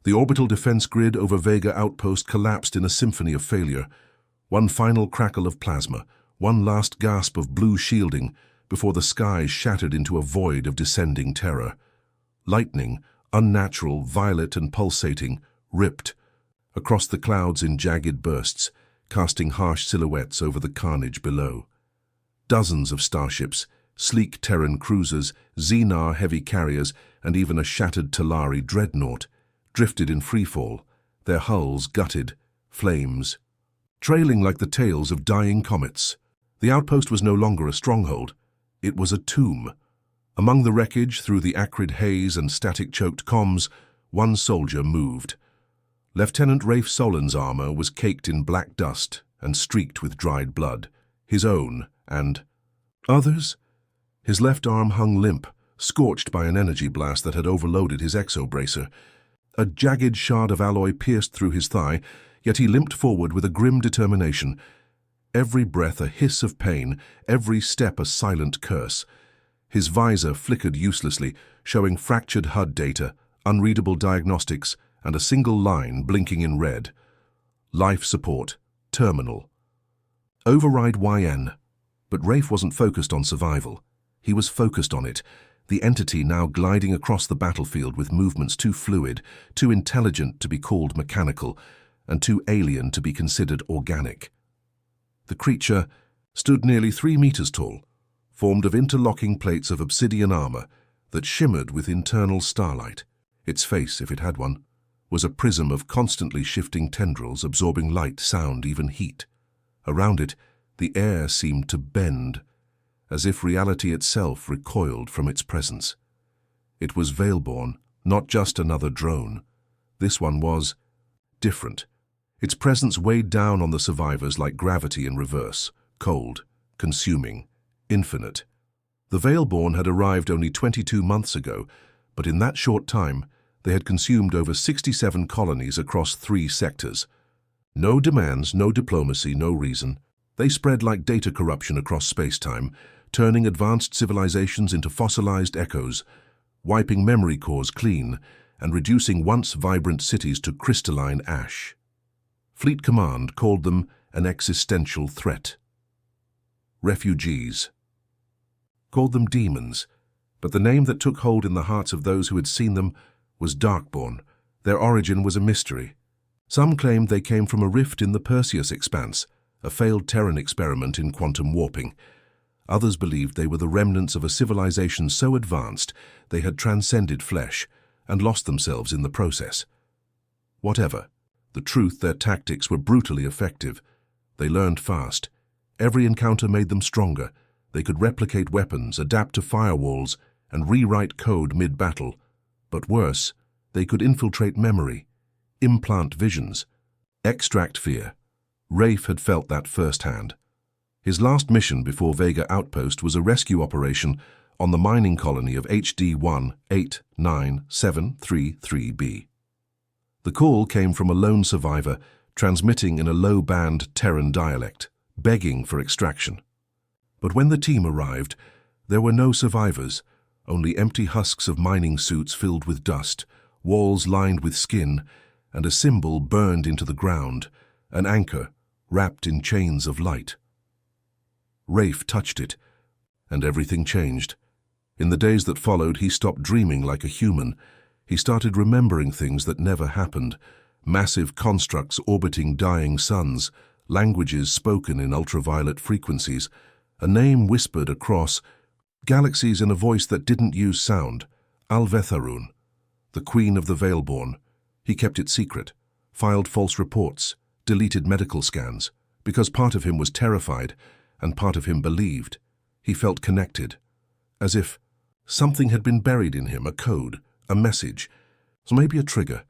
The orbital defense grid over Vega Outpost collapsed in a symphony of failure. One final crackle of plasma, one last gasp of blue shielding before the skies shattered into a void of descending terror. Lightning, unnatural, violet and pulsating, ripped across the clouds in jagged bursts, casting harsh silhouettes over the carnage below. Dozens of starships, sleek Terran cruisers, Xenar heavy carriers, and even a shattered Talari dreadnought drifted in freefall, their hulls gutted, flames trailing like the tails of dying comets. The outpost was no longer a stronghold. It was a tomb. Among the wreckage, through the acrid haze and static-choked comms, one soldier moved. Lieutenant Rafe Solin's armor was caked in black dust and streaked with dried blood. His own, and others? His left arm hung limp, scorched by an energy blast that had overloaded his exobracer. A jagged shard of alloy pierced through his thigh, yet he limped forward with a grim determination. Every breath a hiss of pain, every step a silent curse. His visor flickered uselessly, showing fractured HUD data, unreadable diagnostics, and a single line blinking in red. Life support, terminal. Override YN. But Rafe wasn't focused on survival. He was focused on it, the entity now gliding across the battlefield with movements too fluid, too intelligent to be called mechanical, and too alien to be considered organic. The creature stood nearly 3 meters tall, formed of interlocking plates of obsidian armor that shimmered with internal starlight. Its face, if it had one, was a prism of constantly shifting tendrils absorbing light, sound, even heat. Around it, the air seemed to bend, as if reality itself recoiled from its presence. It was Veilborn, not just another drone. This one was different. Its presence weighed down on the survivors like gravity in reverse, cold, consuming, infinite. The Veilborn had arrived only 22 months ago, but in that short time, they had consumed over 67 colonies across 3 sectors. No demands, no diplomacy, no reason. They spread like data corruption across space-time, turning advanced civilizations into fossilized echoes, wiping memory cores clean, and reducing once vibrant cities to crystalline ash. Fleet Command called them an existential threat. Refugees called them demons, but the name that took hold in the hearts of those who had seen them was Darkborn. Their origin was a mystery. Some claimed they came from a rift in the Perseus expanse, a failed Terran experiment in quantum warping. Others believed they were the remnants of a civilization so advanced they had transcended flesh and lost themselves in the process. Whatever. The truth, their tactics were brutally effective. They learned fast. Every encounter made them stronger. They could replicate weapons, adapt to firewalls, and rewrite code mid-battle. But worse, they could infiltrate memory, implant visions, extract fear. Rafe had felt that firsthand. His last mission before Vega Outpost was a rescue operation on the mining colony of HD 189733B. The call came from a lone survivor, transmitting in a low-band Terran dialect, begging for extraction. But when the team arrived, there were no survivors, only empty husks of mining suits filled with dust, walls lined with skin, and a symbol burned into the ground, an anchor wrapped in chains of light. Rafe touched it, and everything changed. In the days that followed, he stopped dreaming like a human. He started remembering things that never happened, massive constructs orbiting dying suns, languages spoken in ultraviolet frequencies, a name whispered across galaxies in a voice that didn't use sound, Alvetharun, the queen of the Veilborn. He kept it secret, filed false reports, deleted medical scans, because part of him was terrified and part of him believed. He felt connected, as if something had been buried in him, a code, a message, so maybe a trigger.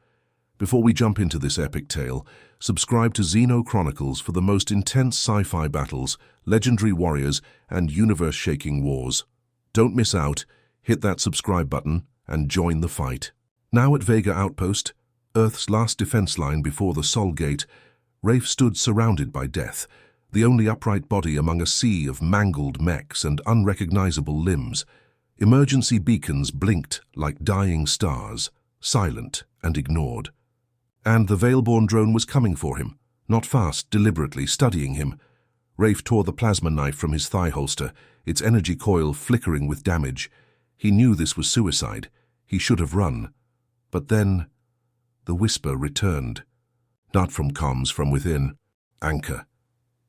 Before we jump into this epic tale, subscribe to XenoChronicles for the most intense sci-fi battles, legendary warriors, and universe-shaking wars. Don't miss out, hit that subscribe button, and join the fight. Now at Vega Outpost, Earth's last defense line before the Sol Gate, Rafe stood surrounded by death, the only upright body among a sea of mangled mechs and unrecognizable limbs. Emergency beacons blinked like dying stars, silent and ignored. And the Veilborn drone was coming for him, not fast, deliberately, studying him. Rafe tore the plasma knife from his thigh holster, its energy coil flickering with damage. He knew this was suicide. He should have run. But then, the whisper returned. Not from comms, from within. Anchor.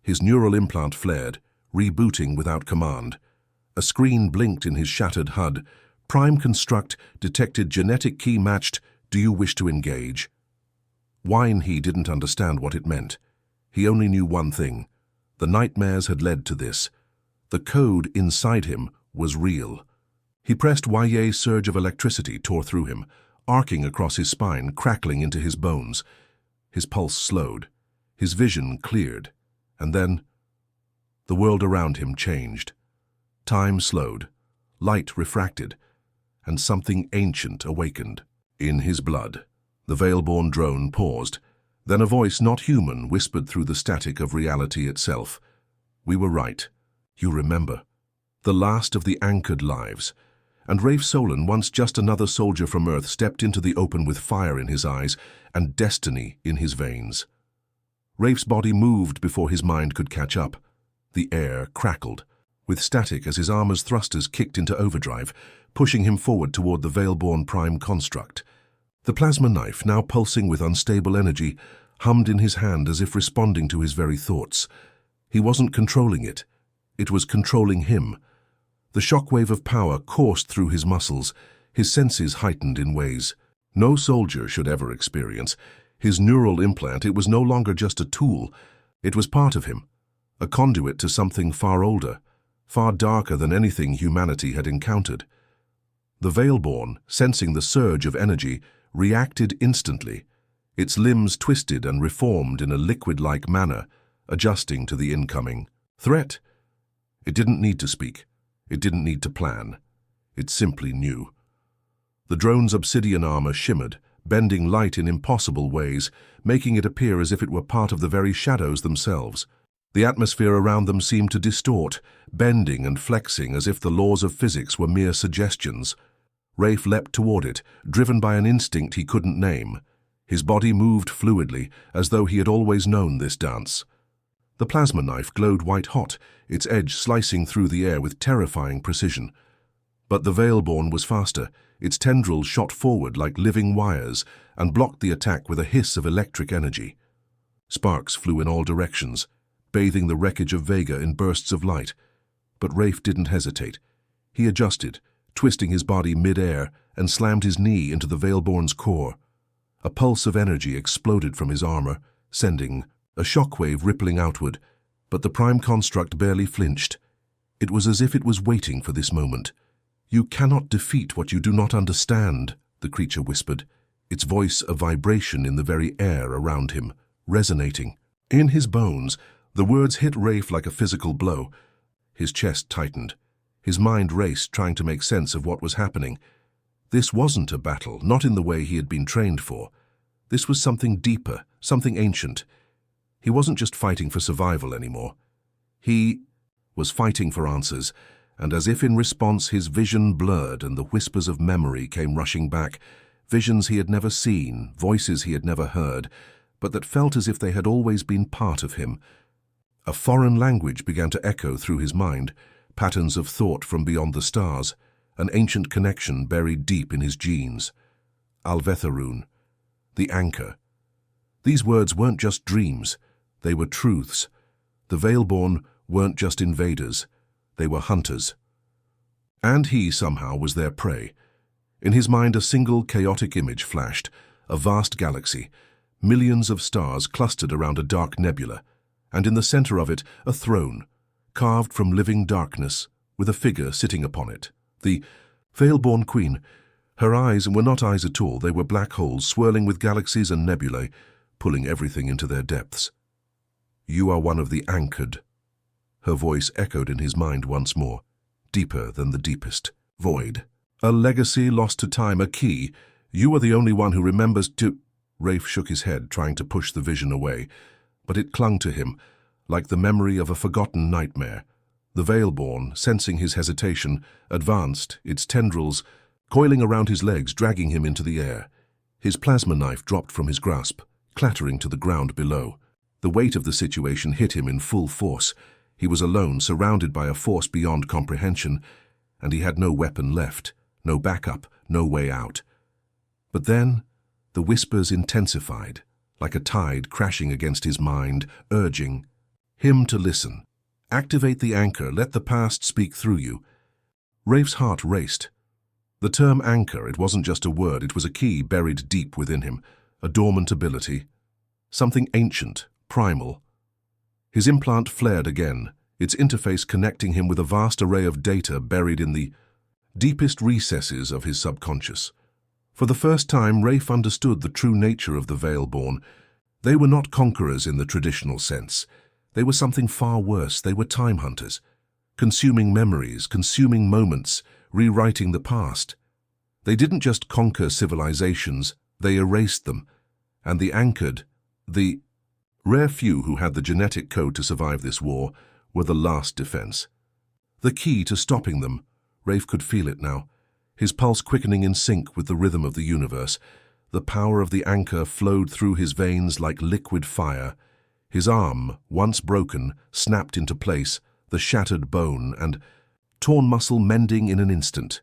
His neural implant flared, rebooting without command. A screen blinked in his shattered HUD. Prime construct detected genetic key matched. Do you wish to engage? He didn't understand what it meant. He only knew one thing. The nightmares had led to this. The code inside him was real. He pressed Y. A surge of electricity tore through him, arcing across his spine, crackling into his bones. His pulse slowed. His vision cleared. And then, the world around him changed. Time slowed. Light refracted. And something ancient awakened. In his blood. The Veilborn drone paused. Then a voice not human whispered through the static of reality itself. We were right. You remember. The last of the anchored lives. And Rafe Solon, once just another soldier from Earth, stepped into the open with fire in his eyes and destiny in his veins. Rafe's body moved before his mind could catch up. The air crackled, with static as his armor's thrusters kicked into overdrive, pushing him forward toward the Veilborn prime construct. The plasma knife, now pulsing with unstable energy, hummed in his hand as if responding to his very thoughts. He wasn't controlling it. It was controlling him. The shockwave of power coursed through his muscles, his senses heightened in ways no soldier should ever experience. His neural implant, it was no longer just a tool. It was part of him, a conduit to something far older, far darker than anything humanity had encountered. The Veilborn, sensing the surge of energy, reacted instantly. Its limbs twisted and reformed in a liquid-like manner, adjusting to the incoming threat. It didn't need to speak. It didn't need to plan. It simply knew. The drone's obsidian armor shimmered, bending light in impossible ways, making it appear as if it were part of the very shadows themselves. The atmosphere around them seemed to distort, bending and flexing as if the laws of physics were mere suggestions. Rafe leapt toward it, driven by an instinct he couldn't name. His body moved fluidly, as though he had always known this dance. The plasma knife glowed white-hot, its edge slicing through the air with terrifying precision. But the Veilborn was faster. Its tendrils shot forward like living wires and blocked the attack with a hiss of electric energy. Sparks flew in all directions, bathing the wreckage of Vega in bursts of light. But Rafe didn't hesitate. He adjusted, twisting his body mid-air, and slammed his knee into the Veilborn's core. A pulse of energy exploded from his armor, sending a shockwave rippling outward, but the prime construct barely flinched. It was as if it was waiting for this moment. You cannot defeat what you do not understand, the creature whispered, its voice a vibration in the very air around him, resonating. In his bones, the words hit Rafe like a physical blow. His chest tightened. His mind raced, trying to make sense of what was happening. This wasn't a battle, not in the way he had been trained for. This was something deeper, something ancient. He wasn't just fighting for survival anymore. He was fighting for answers, and as if in response his vision blurred and the whispers of memory came rushing back, visions he had never seen, voices he had never heard, but that felt as if they had always been part of him. A foreign language began to echo through his mind, patterns of thought from beyond the stars, an ancient connection buried deep in his genes. Alvetharun, the anchor. These words weren't just dreams, they were truths. The Veilborn weren't just invaders, they were hunters. And he, somehow, was their prey. In his mind a single chaotic image flashed, a vast galaxy, millions of stars clustered around a dark nebula, and in the center of it a throne, carved from living darkness, with a figure sitting upon it. The Veilborn Queen. Her eyes were not eyes at all, they were black holes swirling with galaxies and nebulae, pulling everything into their depths. You are one of the anchored. Her voice echoed in his mind once more, deeper than the deepest void. A legacy lost to time, a key. You are the only one who remembers to... Rafe shook his head, trying to push the vision away, but it clung to him, like the memory of a forgotten nightmare. The Veilborn, sensing his hesitation, advanced, its tendrils coiling around his legs, dragging him into the air. His plasma knife dropped from his grasp, clattering to the ground below. The weight of the situation hit him in full force. He was alone, surrounded by a force beyond comprehension, and he had no weapon left, no backup, no way out. But then, the whispers intensified, like a tide crashing against his mind, urging him to listen. Activate the anchor, let the past speak through you. Rafe's heart raced. The term anchor, it wasn't just a word, it was a key buried deep within him, a dormant ability, something ancient, primal. His implant flared again, its interface connecting him with a vast array of data buried in the deepest recesses of his subconscious. For the first time, Rafe understood the true nature of the Veilborn. They were not conquerors in the traditional sense. They were something far worse. They were time hunters, consuming memories, consuming moments, rewriting the past. They didn't just conquer civilizations, they erased them. And the anchored, the rare few who had the genetic code to survive this war, were the last defense. The key to stopping them. Rafe could feel it now, his pulse quickening in sync with the rhythm of the universe. The power of the anchor flowed through his veins like liquid fire. His arm, once broken, snapped into place, the shattered bone and torn muscle mending in an instant.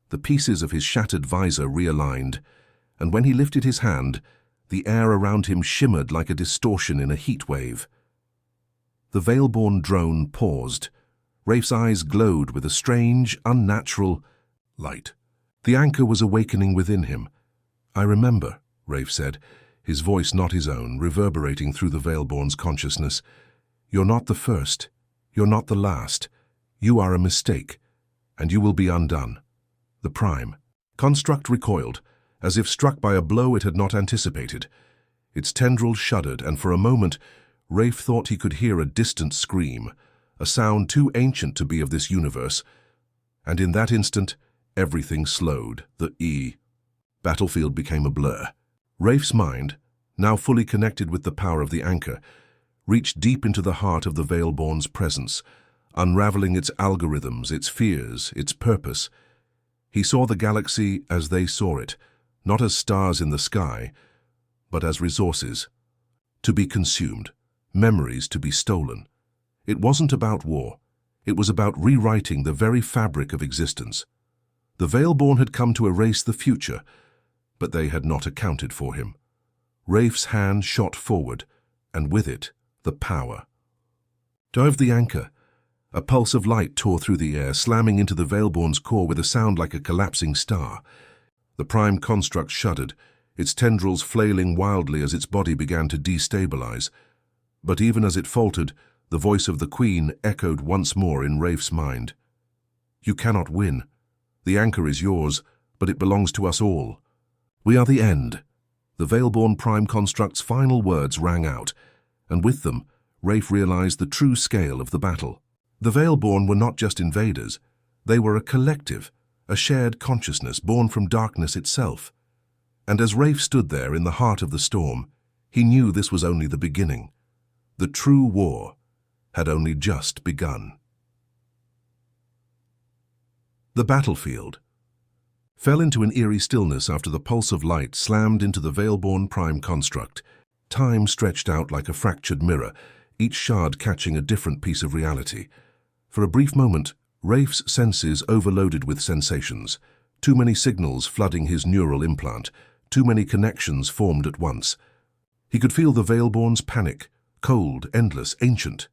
The pieces of his shattered visor realigned, and when he lifted his hand, the air around him shimmered like a distortion in a heat wave. The Veilborn drone paused. Rafe's eyes glowed with a strange, unnatural light. The anchor was awakening within him. "I remember," Rafe said, his voice not his own, reverberating through the Veilborn's consciousness. "You're not the first. You're not the last. You are a mistake, and you will be undone." The Prime construct recoiled, as if struck by a blow it had not anticipated. Its tendrils shuddered, and for a moment, Rafe thought he could hear a distant scream, a sound too ancient to be of this universe. And in that instant, everything slowed. The battlefield became a blur. Rafe's mind, now fully connected with the power of the anchor, reached deep into the heart of the Veilborn's presence, unraveling its algorithms, its fears, its purpose. He saw the galaxy as they saw it, not as stars in the sky, but as resources to be consumed, memories to be stolen. It wasn't about war. It was about rewriting the very fabric of existence. The Veilborn had come to erase the future, but they had not accounted for him. Rafe's hand shot forward, and with it, the power. Dove the anchor. A pulse of light tore through the air, slamming into the Veilborn's core with a sound like a collapsing star. The Prime construct shuddered, its tendrils flailing wildly as its body began to destabilize. But even as it faltered, the voice of the Queen echoed once more in Rafe's mind. "You cannot win. The anchor is yours, but it belongs to us all. We are the end." The Veilborn Prime construct's final words rang out, and with them, Rafe realized the true scale of the battle. The Veilborn were not just invaders. They were a collective, a shared consciousness born from darkness itself. And as Rafe stood there in the heart of the storm, he knew this was only the beginning. The true war had only just begun. The battlefield fell into an eerie stillness after the pulse of light slammed into the Veilborn Prime construct. Time stretched out like a fractured mirror, each shard catching a different piece of reality. For a brief moment, Rafe's senses overloaded with sensations. Too many signals flooding his neural implant, too many connections formed at once. He could feel the Veilborn's panic, cold, endless, ancient.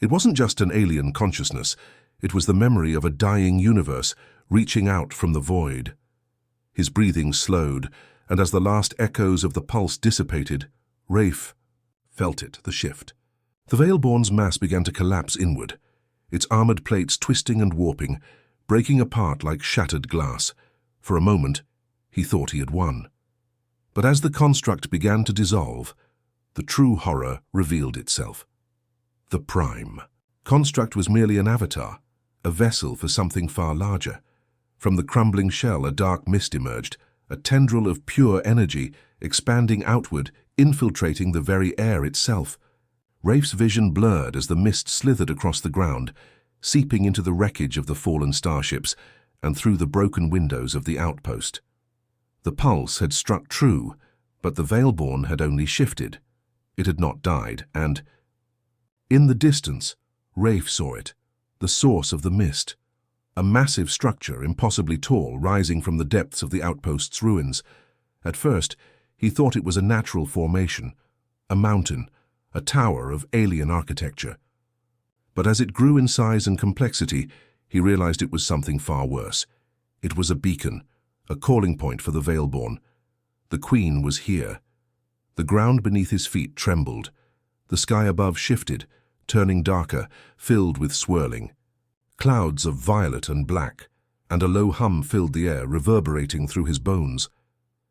It wasn't just an alien consciousness, it was the memory of a dying universe reaching out from the void. His breathing slowed, and as the last echoes of the pulse dissipated, Rafe felt it, the shift. The Veilborn's mass began to collapse inward, its armored plates twisting and warping, breaking apart like shattered glass. For a moment, he thought he had won. But as the construct began to dissolve, the true horror revealed itself. The Prime construct was merely an avatar, a vessel for something far larger. From the crumbling shell, a dark mist emerged, a tendril of pure energy expanding outward, infiltrating the very air itself. Rafe's vision blurred as the mist slithered across the ground, seeping into the wreckage of the fallen starships and through the broken windows of the outpost. The pulse had struck true, but the Veilborn had only shifted. It had not died, and in the distance, Rafe saw it, the source of the mist. A massive structure, impossibly tall, rising from the depths of the outpost's ruins. At first, he thought it was a natural formation, a mountain, a tower of alien architecture. But as it grew in size and complexity, he realized it was something far worse. It was a beacon, a calling point for the Veilborn. The Queen was here. The ground beneath his feet trembled. The sky above shifted, turning darker, filled with swirling. Clouds of violet and black, and a low hum filled the air, reverberating through his bones.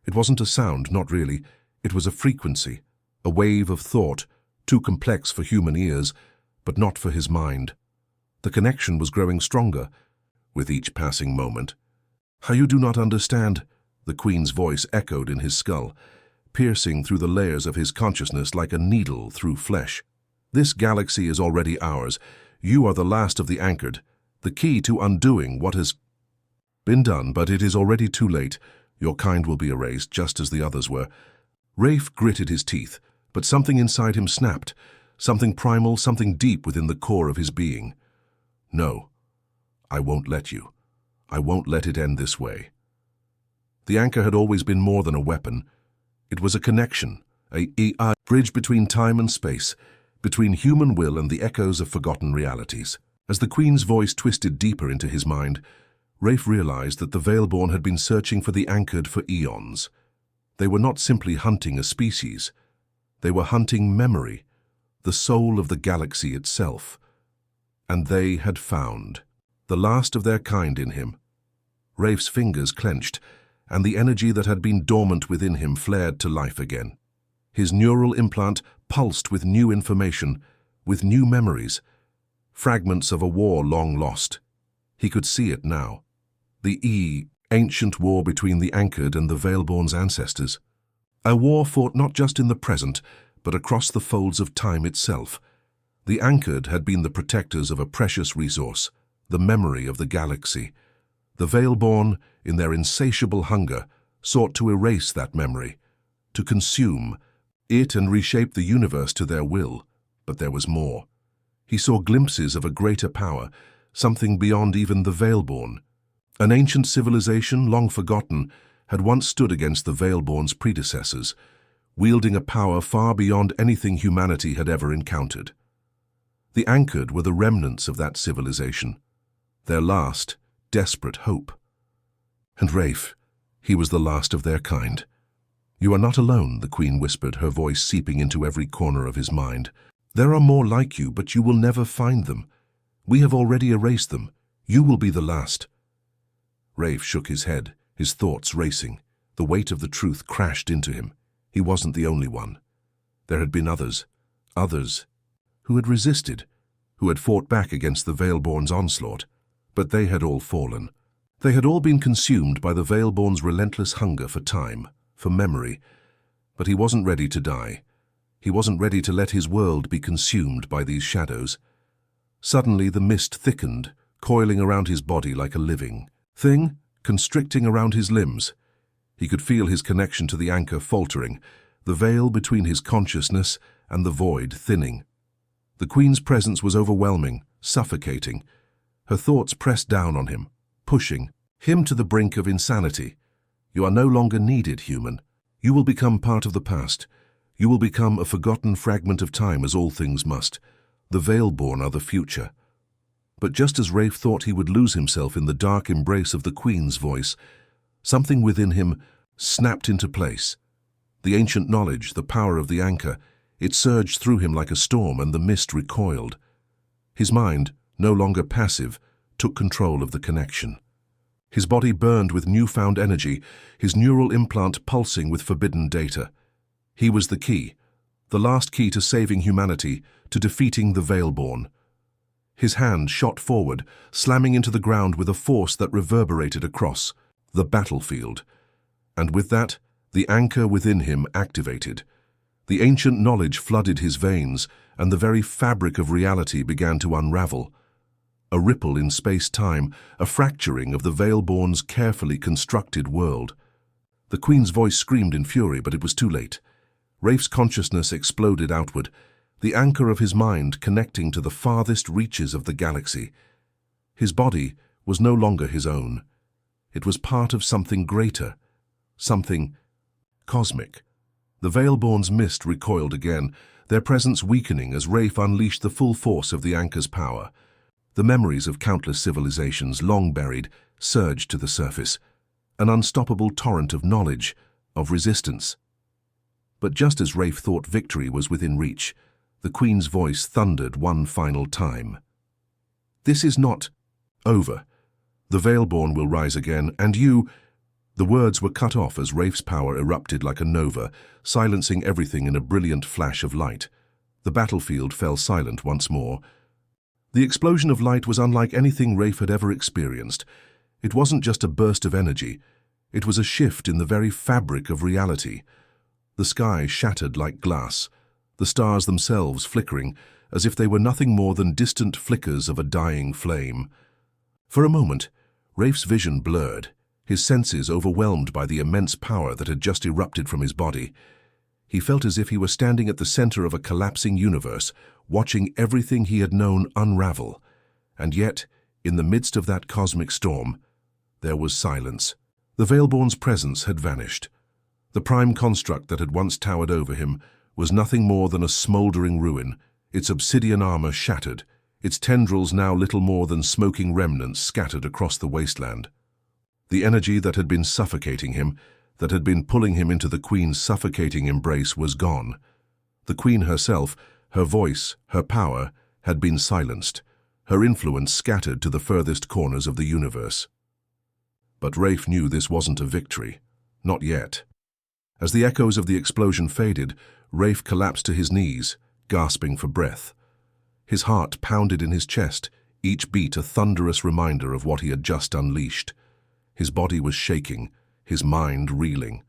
It wasn't a sound, not really. It was a frequency, a wave of thought, too complex for human ears, but not for his mind. The connection was growing stronger with each passing moment. "How you do not understand," the Queen's voice echoed in his skull, piercing through the layers of his consciousness like a needle through flesh. "This galaxy is already ours. You are the last of the anchored, the key to undoing what has been done, but it is already too late. Your kind will be erased, just as the others were." Rafe gritted his teeth, but something inside him snapped, something primal, something deep within the core of his being. "No, I won't let you. I won't let it end this way." The anchor had always been more than a weapon. It was a connection, a bridge between time and space, between human will and the echoes of forgotten realities. As the Queen's voice twisted deeper into his mind, Rafe realized that the Veilborn had been searching for the anchored for eons. They were not simply hunting a species. They were hunting memory, the soul of the galaxy itself. And they had found the last of their kind in him. Rafe's fingers clenched, and the energy that had been dormant within him flared to life again. His neural implant pulsed with new information, with new memories, fragments of a war long lost. He could see it now. The ancient war between the anchored and the Veilborn's ancestors. A war fought not just in the present, but across the folds of time itself. The anchored had been the protectors of a precious resource, the memory of the galaxy. The Veilborn, in their insatiable hunger, sought to erase that memory, to consume it and reshape the universe to their will. But there was more. He saw glimpses of a greater power, something beyond even the Veilborn. An ancient civilization, long forgotten, had once stood against the Veilborn's predecessors, wielding a power far beyond anything humanity had ever encountered. The anchored were the remnants of that civilization, their last, desperate hope. And Rafe, he was the last of their kind. "You are not alone," the Queen whispered, her voice seeping into every corner of his mind. "There are more like you, but you will never find them. We have already erased them. You will be the last." Rafe shook his head, his thoughts racing. The weight of the truth crashed into him. He wasn't the only one. There had been others who had resisted, who had fought back against the Veilborn's onslaught, but they had all fallen. They had all been consumed by the Veilborn's relentless hunger for time, for memory. But he wasn't ready to die. He wasn't ready to let his world be consumed by these shadows. Suddenly the mist thickened, coiling around his body like a living thing, constricting around his limbs. He could feel his connection to the anchor faltering, the veil between his consciousness and the void thinning. The Queen's presence was overwhelming, suffocating. Her thoughts pressed down on him, pushing him to the brink of insanity. "You are no longer needed, human. You will become part of the past. You will become a forgotten fragment of time, as all things must. The Veilborn are the future." But just as Rafe thought he would lose himself in the dark embrace of the Queen's voice, something within him snapped into place. The ancient knowledge, the power of the anchor, it surged through him like a storm, and the mist recoiled. His mind, no longer passive, took control of the connection. His body burned with newfound energy, his neural implant pulsing with forbidden data. He was the key, the last key to saving humanity, to defeating the Veilborn. His hand shot forward, slamming into the ground with a force that reverberated across the battlefield. And with that, the anchor within him activated. The ancient knowledge flooded his veins, and the very fabric of reality began to unravel. A ripple in space-time, a fracturing of the Veilborn's carefully constructed world. The Queen's voice screamed in fury, but it was too late. Rafe's consciousness exploded outward, the anchor of his mind connecting to the farthest reaches of the galaxy. His body was no longer his own. It was part of something greater, something cosmic. The Veilborn's mist recoiled again, their presence weakening as Rafe unleashed the full force of the anchor's power. The memories of countless civilizations, long buried, surged to the surface, an unstoppable torrent of knowledge, of resistance. But just as Rafe thought victory was within reach, the Queen's voice thundered one final time. "This is not over. The Veilborn will rise again, and you—" The words were cut off as Rafe's power erupted like a nova, silencing everything in a brilliant flash of light. The battlefield fell silent once more. The explosion of light was unlike anything Rafe had ever experienced. It wasn't just a burst of energy. It was a shift in the very fabric of reality. The sky shattered like glass, the stars themselves flickering, as if they were nothing more than distant flickers of a dying flame. For a moment, Rafe's vision blurred, his senses overwhelmed by the immense power that had just erupted from his body. He felt as if he were standing at the center of a collapsing universe, watching everything he had known unravel. And yet, in the midst of that cosmic storm, there was silence. The Veilborn's presence had vanished. The prime construct that had once towered over him was nothing more than a smoldering ruin, its obsidian armor shattered, its tendrils now little more than smoking remnants scattered across the wasteland. The energy that had been suffocating him, that had been pulling him into the Queen's suffocating embrace, was gone. The Queen herself, her voice, her power, had been silenced, her influence scattered to the furthest corners of the universe. But Rafe knew this wasn't a victory. Not yet. As the echoes of the explosion faded, Rafe collapsed to his knees, gasping for breath. His heart pounded in his chest, each beat a thunderous reminder of what he had just unleashed. His body was shaking, his mind reeling.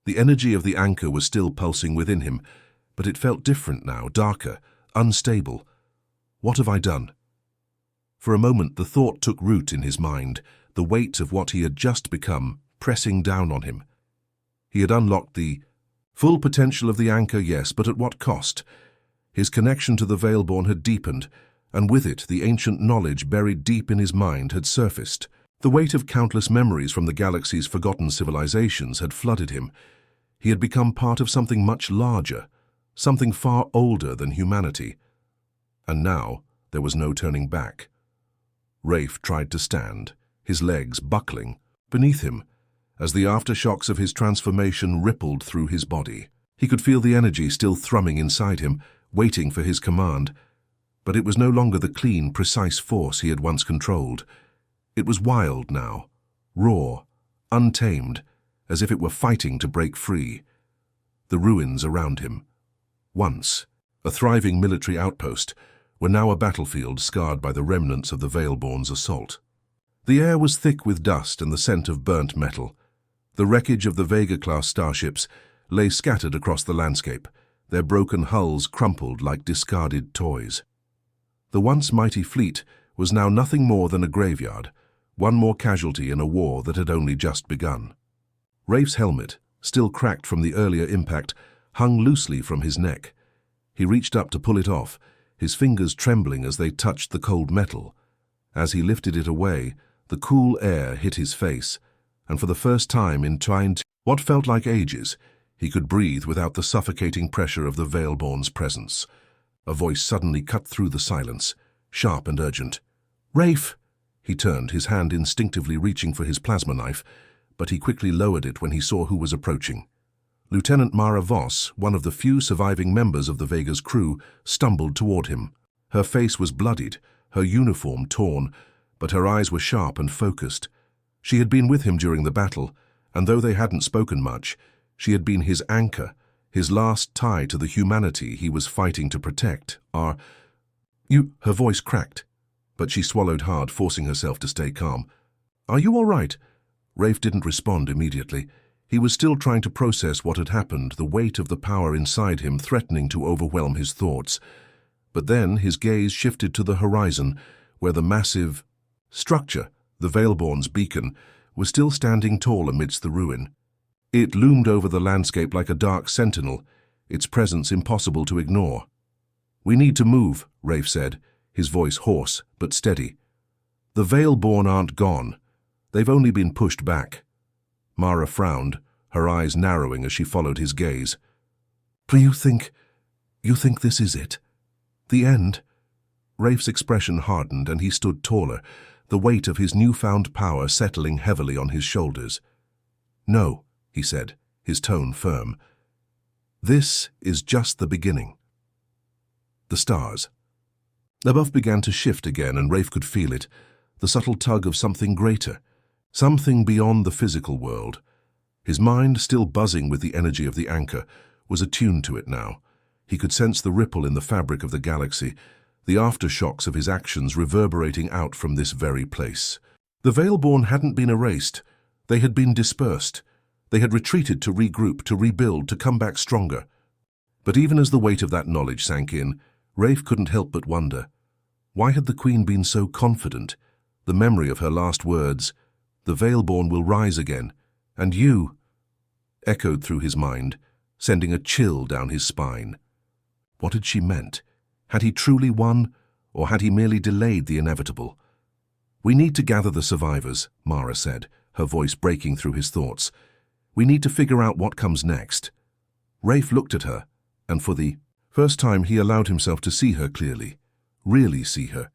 The energy of the anchor was still pulsing within him, but it felt different now, darker, unstable. What have I done? For a moment the thought took root in his mind, the weight of what he had just become pressing down on him. He had unlocked the full potential of the anchor, yes, but at what cost? His connection to the Veilborn had deepened, and with it the ancient knowledge buried deep in his mind had surfaced. The weight of countless memories from the galaxy's forgotten civilizations had flooded him. He had become part of something much larger, something far older than humanity. And now there was no turning back. Rafe tried to stand, his legs buckling beneath him, as the aftershocks of his transformation rippled through his body. He could feel the energy still thrumming inside him, waiting for his command. But it was no longer the clean, precise force he had once controlled. It was wild now, raw, untamed, as if it were fighting to break free. The ruins around him, once a thriving military outpost, were now a battlefield scarred by the remnants of the Veilborn's assault. The air was thick with dust and the scent of burnt metal. The wreckage of the Vega-class starships lay scattered across the landscape, their broken hulls crumpled like discarded toys. The once mighty fleet was now nothing more than a graveyard, one more casualty in a war that had only just begun. Rafe's helmet, still cracked from the earlier impact, hung loosely from his neck. He reached up to pull it off, his fingers trembling as they touched the cold metal. As he lifted it away, the cool air hit his face, and for the first time in what felt like ages, he could breathe without the suffocating pressure of the Veilborn's presence. A voice suddenly cut through the silence, sharp and urgent. "Rafe!" He turned, his hand instinctively reaching for his plasma knife, but he quickly lowered it when he saw who was approaching. Lieutenant Mara Voss, one of the few surviving members of the Vega's crew, stumbled toward him. Her face was bloodied, her uniform torn, but her eyes were sharp and focused. She had been with him during the battle, and though they hadn't spoken much, she had been his anchor, his last tie to the humanity he was fighting to protect. Her voice cracked, but she swallowed hard, forcing herself to stay calm. "Are you all right?" Rafe didn't respond immediately. He was still trying to process what had happened, the weight of the power inside him threatening to overwhelm his thoughts. But then his gaze shifted to the horizon, where the massive structure, the Veilborn's beacon, was still standing tall amidst the ruin. It loomed over the landscape like a dark sentinel, its presence impossible to ignore. "We need to move," Rafe said, his voice hoarse but steady. "The Veilborn aren't gone. They've only been pushed back." Mara frowned, her eyes narrowing as she followed his gaze. "Do you think this is it? The end?" Rafe's expression hardened and he stood taller, the weight of his newfound power settling heavily on his shoulders. "No," he said, his tone firm. "This is just the beginning." The stars. Above began to shift again, and Rafe could feel it, the subtle tug of something greater, something beyond the physical world. His mind, still buzzing with the energy of the anchor, was attuned to it now. He could sense the ripple in the fabric of the galaxy, the aftershocks of his actions reverberating out from this very place. The Veilborn hadn't been erased. They had been dispersed. They had retreated to regroup, to rebuild, to come back stronger. But even as the weight of that knowledge sank in, Rafe couldn't help but wonder. Why had the Queen been so confident? The memory of her last words, "The Veilborn will rise again, and you," echoed through his mind, sending a chill down his spine. What had she meant? Had he truly won, or had he merely delayed the inevitable? "We need to gather the survivors," Mara said, her voice breaking through his thoughts. "We need to figure out what comes next." Rafe looked at her, and for the first time he allowed himself to see her clearly, really see her.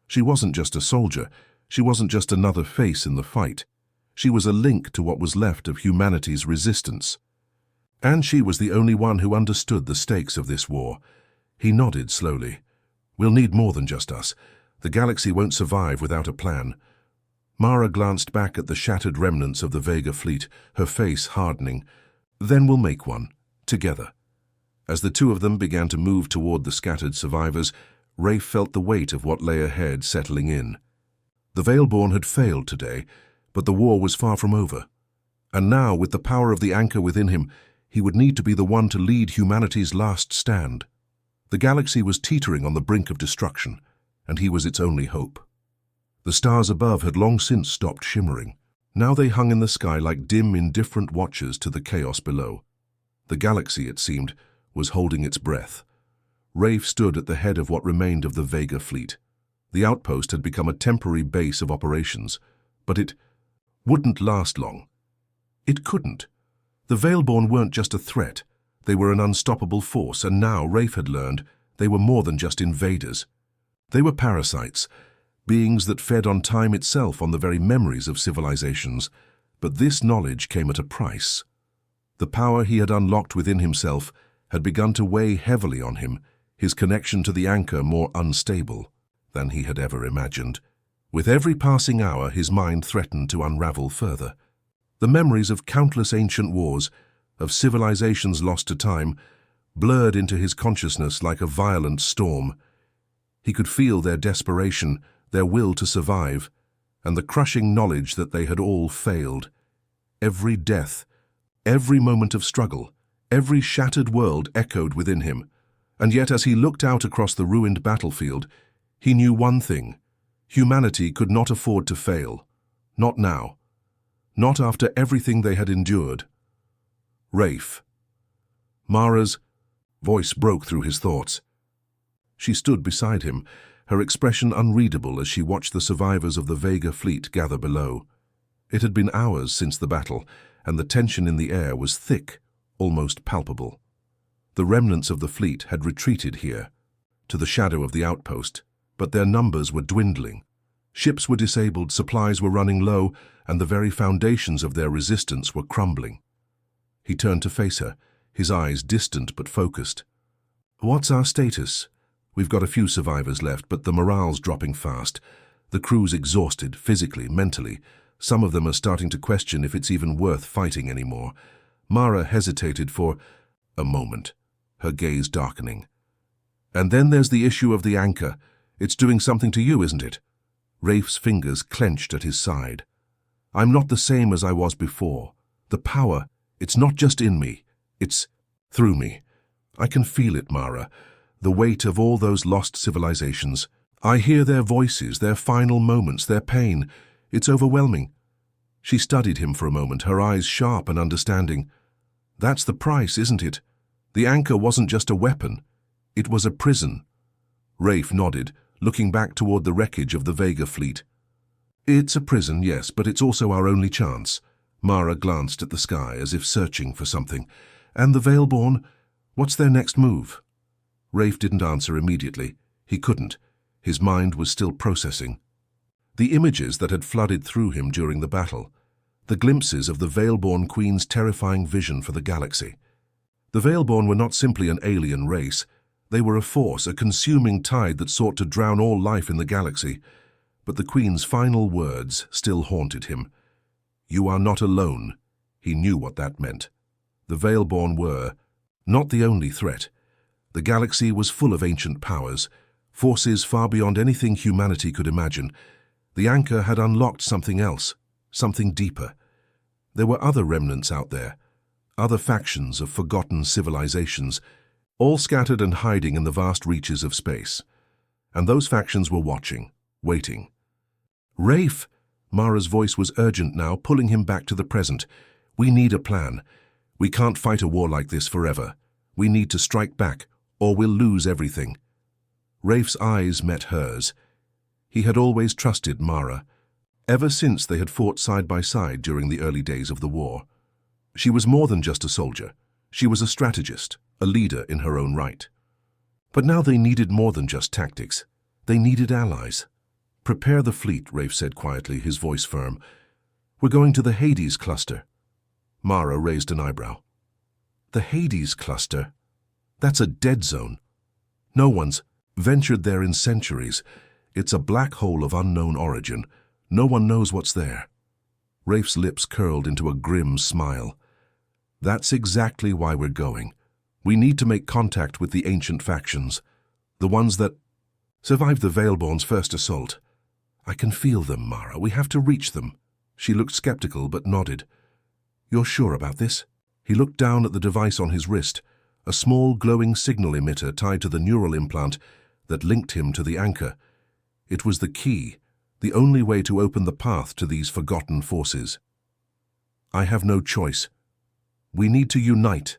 She wasn't just a soldier, she wasn't just another face in the fight. She was a link to what was left of humanity's resistance. And she was the only one who understood the stakes of this war. He nodded slowly. "We'll need more than just us. The galaxy won't survive without a plan." Mara glanced back at the shattered remnants of the Vega fleet, her face hardening. "Then we'll make one, together." As the two of them began to move toward the scattered survivors, Rafe felt the weight of what lay ahead settling in. The Veilborn had failed today, but the war was far from over. And now, with the power of the anchor within him, he would need to be the one to lead humanity's last stand. The galaxy was teetering on the brink of destruction, and he was its only hope. The stars above had long since stopped shimmering. Now they hung in the sky like dim, indifferent watchers to the chaos below. The galaxy, it seemed, was holding its breath. Rafe stood at the head of what remained of the Vega fleet. The outpost had become a temporary base of operations, but it wouldn't last long. It couldn't. The Veilborn weren't just a threat. They were an unstoppable force, and now Rafe had learned they were more than just invaders. They were parasites, beings that fed on time itself, on the very memories of civilizations. But this knowledge came at a price. The power he had unlocked within himself had begun to weigh heavily on him, his connection to the anchor more unstable than he had ever imagined. With every passing hour, his mind threatened to unravel further. The memories of countless ancient wars, of civilizations lost to time, blurred into his consciousness like a violent storm. He could feel their desperation, their will to survive, and the crushing knowledge that they had all failed. Every death, every moment of struggle, every shattered world echoed within him. And yet, as he looked out across the ruined battlefield, he knew one thing: humanity could not afford to fail. Not now. Not after everything they had endured. "Rafe." Mara's voice broke through his thoughts. She stood beside him, her expression unreadable as she watched the survivors of the Vega fleet gather below. It had been hours since the battle, and the tension in the air was thick, almost palpable. The remnants of the fleet had retreated here, to the shadow of the outpost, but their numbers were dwindling. Ships were disabled, supplies were running low, and the very foundations of their resistance were crumbling. He turned to face her, his eyes distant but focused. "What's our status? We've got a few survivors left, but the morale's dropping fast. The crew's exhausted, physically, mentally. Some of them are starting to question if it's even worth fighting anymore." Mara hesitated for a moment, her gaze darkening. "And then there's the issue of the anchor. It's doing something to you, isn't it?" Rafe's fingers clenched at his side. "I'm not the same as I was before. The power, it's not just in me, it's through me. I can feel it, Mara, the weight of all those lost civilizations. I hear their voices, their final moments, their pain. It's overwhelming." She studied him for a moment, her eyes sharp and understanding. That's the price, isn't it? The anchor wasn't just a weapon. It was a prison. Rafe nodded, looking back toward the wreckage of the Vega fleet. It's a prison, yes, but it's also our only chance. Mara glanced at the sky as if searching for something. And the Veilborn, what's their next move? Rafe didn't answer immediately. He couldn't. His mind was still processing. The images that had flooded through him during the battle. The glimpses of the Veilborn Queen's terrifying vision for the galaxy. The Veilborn were not simply an alien race. They were a force, a consuming tide that sought to drown all life in the galaxy. But the Queen's final words still haunted him. You are not alone. He knew what that meant. The Veilborn were not the only threat. The galaxy was full of ancient powers, forces far beyond anything humanity could imagine. The anchor had unlocked something else, something deeper. There were other remnants out there, other factions of forgotten civilizations, all scattered and hiding in the vast reaches of space. And those factions were watching, waiting. Rafe! Mara's voice was urgent now, pulling him back to the present. We need a plan. We can't fight a war like this forever. We need to strike back, or we'll lose everything. Rafe's eyes met hers. He had always trusted Mara, ever since they had fought side by side during the early days of the war. She was more than just a soldier. She was a strategist, a leader in her own right. But now they needed more than just tactics. They needed allies. Prepare the fleet, Rafe said quietly, his voice firm. We're going to the Hades cluster. Mara raised an eyebrow. The Hades cluster? That's a dead zone. No one's ventured there in centuries. It's a black hole of unknown origin. No one knows what's there. Rafe's lips curled into a grim smile. That's exactly why we're going. We need to make contact with the ancient factions, the ones that survived the Veilborn's first assault. I can feel them, Mara. We have to reach them. She looked skeptical but nodded. You're sure about this? He looked down at the device on his wrist, a small glowing signal emitter tied to the neural implant that linked him to the anchor. It was the key, the only way to open the path to these forgotten forces. I have no choice. We need to unite.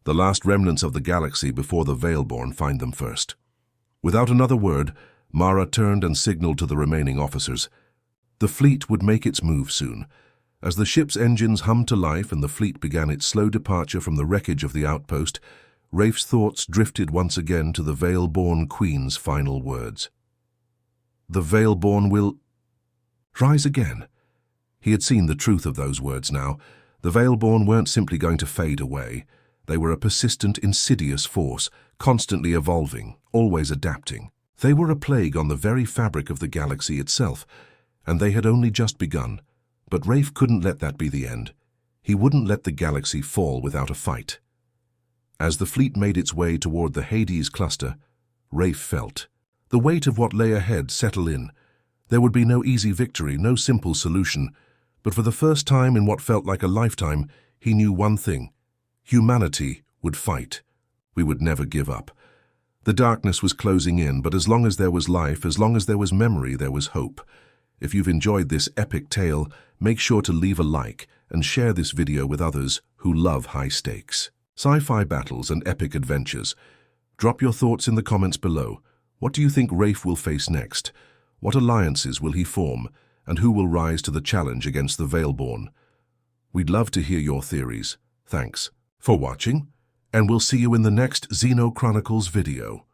The last remnants of the galaxy before the Veilborn find them first. Without another word, Mara turned and signaled to the remaining officers. The fleet would make its move soon. As the ship's engines hummed to life and the fleet began its slow departure from the wreckage of the outpost, Rafe's thoughts drifted once again to the Veilborn Queen's final words. The Veilborn will rise again. He had seen the truth of those words now. The Veilborn weren't simply going to fade away. They were a persistent, insidious force, constantly evolving, always adapting. They were a plague on the very fabric of the galaxy itself, and they had only just begun. But Rafe couldn't let that be the end. He wouldn't let the galaxy fall without a fight. As the fleet made its way toward the Hades cluster, Rafe felt the weight of what lay ahead settle in. There would be no easy victory, no simple solution. But for the first time in what felt like a lifetime, he knew one thing. Humanity would fight. We would never give up. The darkness was closing in, but as long as there was life, as long as there was memory, there was hope. If you've enjoyed this epic tale, make sure to leave a like and share this video with others who love high stakes. Sci-fi battles and epic adventures. Drop your thoughts in the comments below. What do you think Rafe will face next? What alliances will he form? And who will rise to the challenge against the Veilborn? We'd love to hear your theories. Thanks for watching, and we'll see you in the next XenoChronicles video.